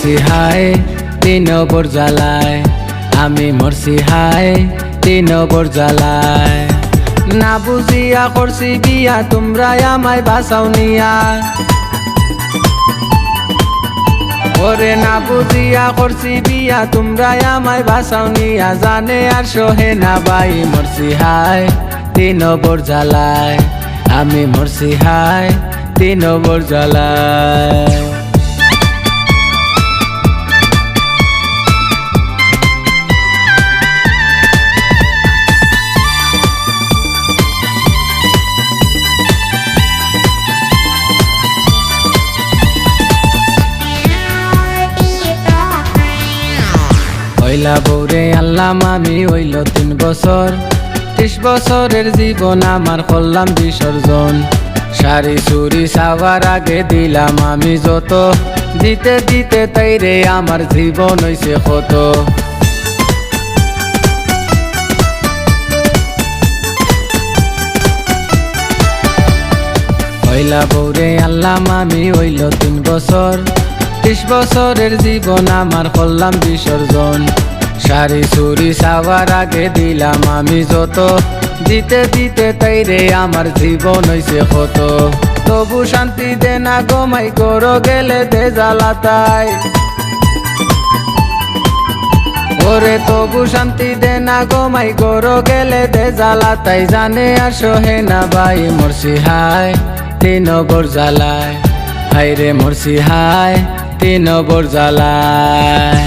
মরছি হায় 3 নম্বর জ্বালায়, আমি মরছি হায় 3 নম্বর জ্বালায়। না বুঝিয়া করছি বিয়া, তোমরা আমায় বাঁচাও নিয়া। ওরে না বুঝিয়া করছি বিয়া, তোমরা আমায় বাঁচাও নিয়া। জানে আর সহে না ভাই, মরছি হায় 3 নম্বর জ্বালায়, আমি মরছি হায় 3 নম্বর জ্বালায়। হইলা বৌরে আল্লাম আমি, হইল 3 বছর, 30 বছরের জীবন আমার করলাম বিসর্জন। সারি সুরি সাবার আগে দিলাম আমি যত, দিতে দিতে তাইরে আমার জীবন হইছে কত। হইলা বৌরে আল্লাম আমি, হইল 3 বছর, 30 বছরের জীবন আমার করলাম বিসর্জন। সারি সুরি সাবার আগে দিলাম আমি যত, দিতে দিতে তাইরে আমার জীবন হইছে কত। তবু শান্তি দে না গোমাই, করো গেলে দে জ্বালাতাই। ওরে তবু শান্তি দে না গোমাই, করো গেলে দে জ্বালাতাই। জানে আর সহে না ভাই, মরছি হায় 3 নম্বর জ্বালায়, হায়রে মরছি হায় 3 নম্বর জ্বালায়।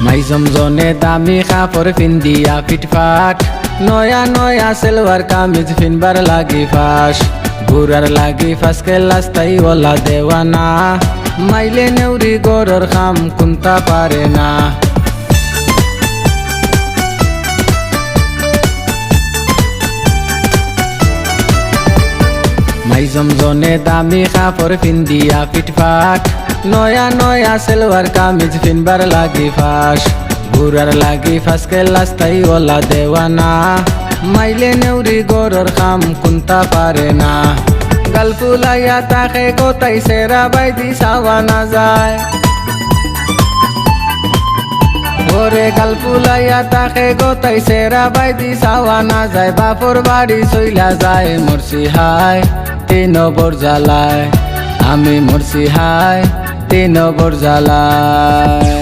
মাইজম জনে দামি কাপড় পিন্দিয়া ফিটফাট, নয়া নয়া সেলওয়ার কামিজ ফিনবার লাগি ফাঁস। ঘুরার লাগি ফাঁসকে লাস্তাই ওলা দেওয়ানা, মাইলে নেউরি গরর খাম কুন্তা পারে না। মাইজম জনে দামি কাপড় পিন্দিয়া ফিটফাট, নয়া নয়া সেলওয়ার কামিজ ফিনবার লাগি ফাঁস। ঘুরার লাগি ফাঁসকে লাস্তাই ওলা দেওয়ানা, মাইলে নেউরি গরর খাম কুন্তা পারে না। গাল ফুলাইয়া তাকে কোথায় সেরা বাইদি সাওয়া না যায়। ওরে গাল ফুলাইয়া তাকে কোথায় সেরা বাইদি সাওয়া না যায়। বাপর বাড়ি চইলা যায়, মরছি হায় 3 নম্বর জ্বালায়, আমি মরছি হায় 3 নম্বর জ্বালায়।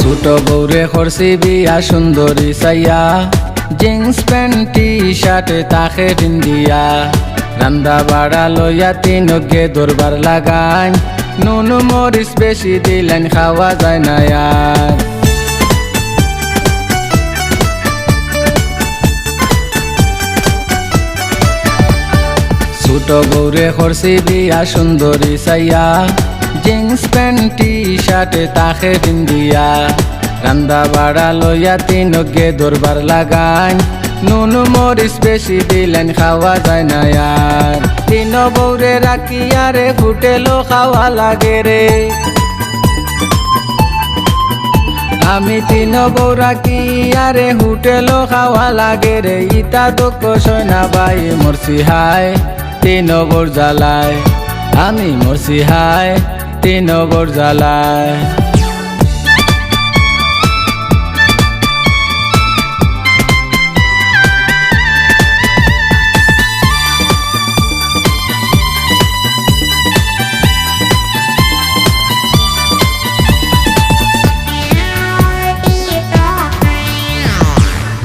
ছোট বৌরে করছি বিয়া সুন্দরী চাইয়া, জিন্স প্যান্ট টি শার্টে তাকে পিন্দিয়া। রান্দা বাড়া লইয়া 3 গে দরবার লাগান, নুন মরিচ বেশি দিলেন খাওয়া যায় না আর। ছোট বৌরে করছি বিয়া সুন্দরী চাইয়া, জিন্স প্যান্ট টি শার্টে তাকে পিন্দিয়া। রান্দা বাড়া লইয়া 3 গে দরবার লাগান, নুন মরিচ বেশি দিলেন খাওয়া যায় না আর। 3 বৌরে রাখিয়া রে ফুটেলো খাওয়া লাগে রে, আমি 3 বউ রাখিয়া রে হুটেলো খাওয়া লাগে রে। ইতা দুঃখ সয় না ভাই, মরছি হায় 3 নম্বর জ্বালায়, আমি মরছি হায় 3 নম্বর জ্বালায়।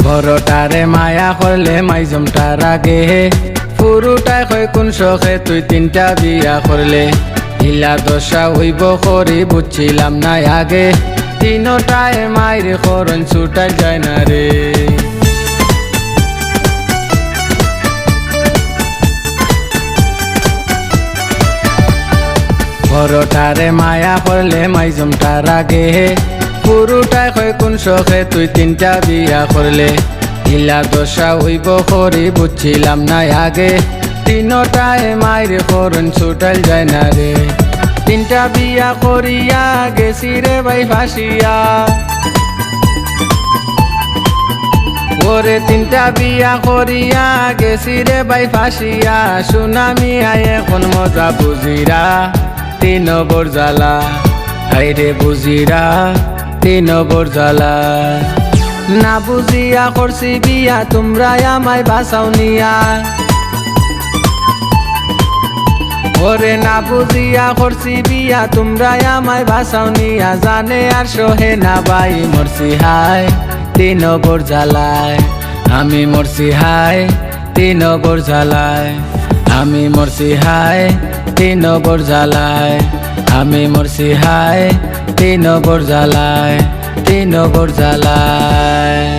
বড়টারে মায়া করলে মাইজমটা রাগে, পুরুটাই কয় কোন শখে তুই 3টা বিয়া করলে। হিলা দশা হইব করি বুঝছিলাম না আগে, 3টায় মায়ের করন ছুটাই যায় না রে। মরটারে মায়া করলে মাইজমটার আগে পুরুটাই কয় কোন শখে তুই তিনটা বিয়া করলে ইলা দশা হইব করি বুঝছিলাম না আগে তিনটায় মায়ের করুন ছুটাল যায় না রে তিনটা বিয়া করিয়া গেছি রে ভাই ফাঁসিয়া ওরে তিনটা বিয়া করিয়া গেছি রে ভাই ফাঁসিয়া সুনামি আয় এখন মজা বুঝিরা তিন বর জ্বালা হাইরে বুঝিরা তিন বর জ্বালা না বুঝিয়া করছি বিয়া তোমরা আমায় বাঁচাও নিয়া ওরে না বুঝিয়া করছি বিয়া তোমরা আমায় বাঁচাও নিয়া জানে আর সহে না ভাই মরছি হায় তিন বর জ্বালায় আমি মরছি হায় তিন বর জ্বালায় আমি মরছি হায় তিন বর জ্বালায় আমি মরছি হায় তিন বর জ্বালায় তিন বর জ্বালায়